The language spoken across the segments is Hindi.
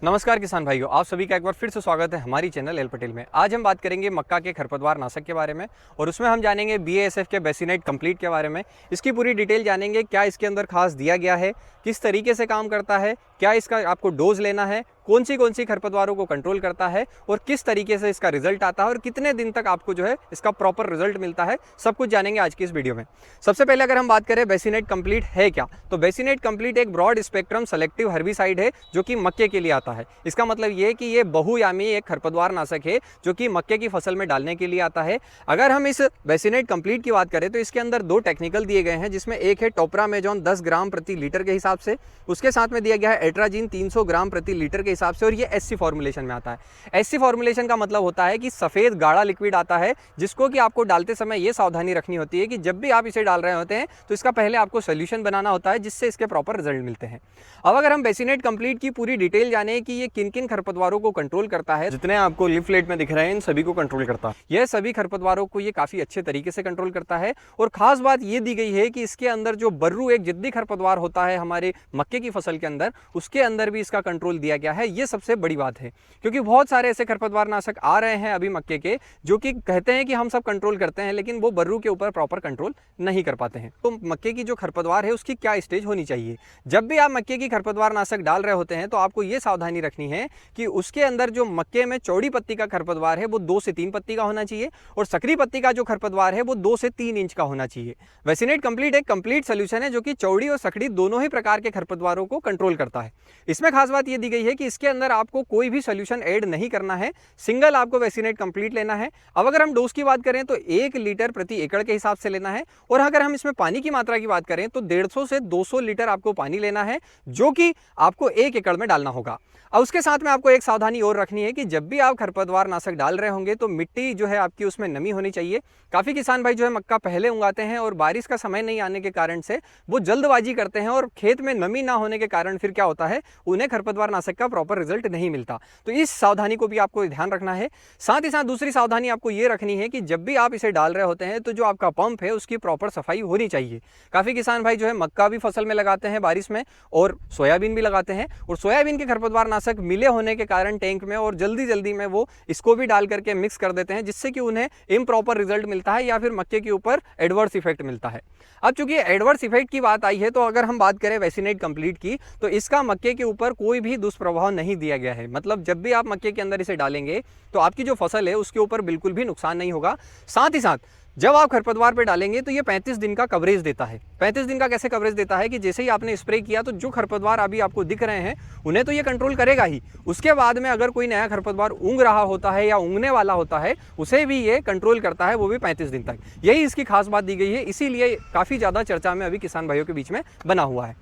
नमस्कार किसान भाइयों, आप सभी का एक बार फिर से स्वागत है हमारी चैनल एल पटेल में। आज हम बात करेंगे मक्का के खरपतवार नाशक के बारे में और उसमें हम जानेंगे BASF के बेसिनेट कंप्लीट के बारे में। इसकी पूरी डिटेल जानेंगे, क्या इसके अंदर खास दिया गया है, किस तरीके से काम करता है, क्या इसका आपको डोज लेना है, कौन सी खरपतवारों को कंट्रोल करता है और किस तरीके से इसका रिजल्ट आता है और कितने दिन तक आपको जो है इसका प्रॉपर रिजल्ट मिलता है, सब कुछ जानेंगे आज की इस वीडियो में। सबसे पहले अगर हम बात करें बेसिनेट कंप्लीट है क्या, तो बेसिनेट कंप्लीट एक ब्रॉड स्पेक्ट्रम सेलेक्टिव हर्बिसाइड है जो कि मक्के के लिए आता है। इसका मतलब ये कि ये बहुयामी एक खरपतवार नाशक है जो कि मक्के की फसल में डालने के लिए आता है। अगर हम इस बेसिनेट कंप्लीट की बात करें तो इसके अंदर दो टेक्निकल दिए गए हैं, जिसमें एक है टोप्रामेजॉन 10 ग्राम प्रति लीटर के हिसाब से, उसके साथ में दिया गया है एट्राजीन 300 ग्राम प्रति लीटर के हिसाब से, और ये SC फॉर्मुलेशन में आता है। SC फॉर्मुलेशन का मतलब होता है कि सफेद गाढ़ा लिक्विड आता है, जिसको कि आपको डालते समय ये सावधानी रखनी होती है कि जब भी आप इसे डाल रहे होते हैं तो इसका पहले आपको सोल्यूशन बनाना होता है, जिससे इसके प्रॉपर रिजल्ट मिलते हैं। अब अगर हम बेसिनेट कंप्लीट की पूरी डिटेल जाने कि ये किन किन खरपतवारों को कंट्रोल करता है, जितने आपको लीफलेट में दिख रहे हैं इन सभी को कंट्रोल करता है। यह सभी खरपतवारों को ये काफी अच्छे तरीके से कंट्रोल करता है। और खास बात ये दी गई है कि इसके अंदर जो बर्रू एक जिद्दी खरपतवार होता है हमारे मक्के की फसल के अंदर, उसके अंदर भी इसका कंट्रोल दिया गया है। ये सबसे बड़ी बात है, क्योंकि बहुत सारे ऐसे खरपतवार नाशक आ रहे हैं अभी मक्के के जो कि कहते हैं कि हम सब कंट्रोल करते हैं, लेकिन वो बर्रू के ऊपर प्रॉपर कंट्रोल नहीं कर पाते हैं। तो मक्के की जो खरपतवार है उसकी क्या स्टेज होनी चाहिए। जब भी आप मक्के की खरपतवार नाशक डाल रहे होते हैं तो आपको ये सावधानी रखनी है कि उसके अंदर जो मक्के में चौड़ी पत्ती का खरपतवार है वो 2 से 3 पत्ती का होना चाहिए, और सकरी पत्ती का जो खरपतवार है वो 2 से 3 इंच का होना चाहिए। वेसिनेट कंप्लीट एक कंप्लीट सोल्यूशन है जो कि चौड़ी और सकड़ी दोनों ही प्रकार के खरपतवारों को कंट्रोल करता है। इसमें खास बात ये दी गई है कि इसके अंदर आपको कोई भी सोल्यूशन ऐड नहीं करना है, सिंगल आपको वेसिनेट कंप्लीट लेना है। अब अगर हम डोज की बात करें तो 1 लीटर प्रति एकड़ के हिसाब से लेना है, और अगर हम इसमें पानी की मात्रा की बात करें तो 150 से 200 लीटर आपको पानी लेना है, जो कि आपको 1 एकड़ में डालना होगा। अब उसके साथ में आपको एक सावधानी और रखनी है कि जब भी आप खरपतवार नाशक डाल रहे होंगे तो मिट्टी जो है आपकी उसमें नमी होनी चाहिए। काफ़ी किसान भाई जो है मक्का पहले उगाते हैं और बारिश का समय नहीं आने के कारण से वो जल्दबाजी करते हैं, और खेत में नमी ना होने के कारण फिर क्या होता है, उन्हें खरपतवार नाशक का प्रॉपर रिजल्ट नहीं मिलता। तो इस सावधानी को भी आपको ध्यान रखना है। साथ ही साथ दूसरी सावधानी आपको ये रखनी है कि जब भी आप इसे डाल रहे होते हैं तो जो आपका पंप है उसकी प्रॉपर सफाई होनी चाहिए। काफ़ी किसान भाई जो है मक्का भी फसल में लगाते हैं बारिश में, और सोयाबीन भी लगाते हैं, और सोयाबीन के खरपतवार नाशक मिले होने के कारण टैंक में और जल्दी में वो इसको भी डाल करके मिक्स कर देते हैं, जिससे कि उन्हें इम्प्रॉपर रिजल्ट मिलता है या फिर मक्के के ऊपर एडवर्स इफेक्ट मिलता है। अब चूंकि एडवर्स इफेक्ट की बात आई है तो अगर हम बात करें वेसिनेट कंप्लीट की, तो इसका मक्के के ऊपर कोई भी दुष्प्रभाव नहीं दिया गया है। मतलब जब भी आप मक्के के अंदर इसे डालेंगे तो आपकी जो फसल है उसके ऊपर बिल्कुल भी नुकसान नहीं होगा। साथ ही साथ जब आप खरपतवार पे डालेंगे तो ये 35 दिन का कवरेज देता है। 35 दिन का कैसे कवरेज देता है कि जैसे ही आपने स्प्रे किया तो जो खरपतवार अभी आपको दिख रहे हैं उन्हें तो ये कंट्रोल करेगा ही, उसके बाद में अगर कोई नया खरपतवार उग रहा होता है या उगने वाला होता है उसे भी ये कंट्रोल करता है, वो भी 35 दिन तक। यही इसकी खास बात दी गई है, इसीलिए काफ़ी ज़्यादा चर्चा में अभी किसान भाइयों के बीच में बना हुआ है।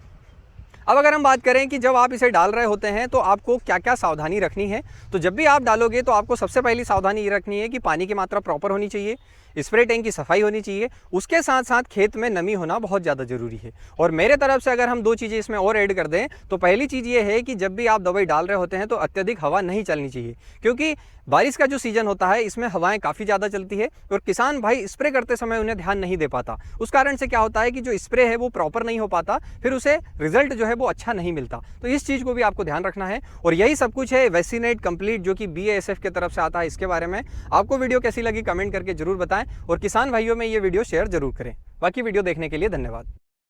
अब अगर हम बात करें कि जब आप इसे डाल रहे होते हैं तो आपको क्या क्या सावधानी रखनी है, तो जब भी आप डालोगे तो आपको सबसे पहली सावधानी ये रखनी है कि पानी की मात्रा प्रॉपर होनी चाहिए, स्प्रे टैंक की सफाई होनी चाहिए, उसके साथ साथ खेत में नमी होना बहुत ज़्यादा जरूरी है। और मेरे तरफ से अगर हम 2 चीज़ें इसमें और ऐड कर दें तो पहली चीज़ ये है कि जब भी आप दवाई डाल रहे होते हैं तो अत्यधिक हवा नहीं चलनी चाहिए, क्योंकि बारिश का जो सीजन होता है इसमें हवाएं काफ़ी ज़्यादा चलती है और किसान भाई स्प्रे करते समय उन्हें ध्यान नहीं दे पाता। उस कारण से क्या होता है कि जो स्प्रे है वो प्रॉपर नहीं हो पाता, फिर उसे रिजल्ट जो है वो अच्छा नहीं मिलता। तो इस चीज़ को भी आपको ध्यान रखना है। और यही सब कुछ है वेसिनेट कंप्लीट जो कि BASF की तरफ से आता है। इसके बारे में आपको वीडियो कैसी लगी कमेंट करके जरूर बताएं, और किसान भाइयों में ये वीडियो शेयर जरूर करें। बाकी वीडियो देखने के लिए धन्यवाद।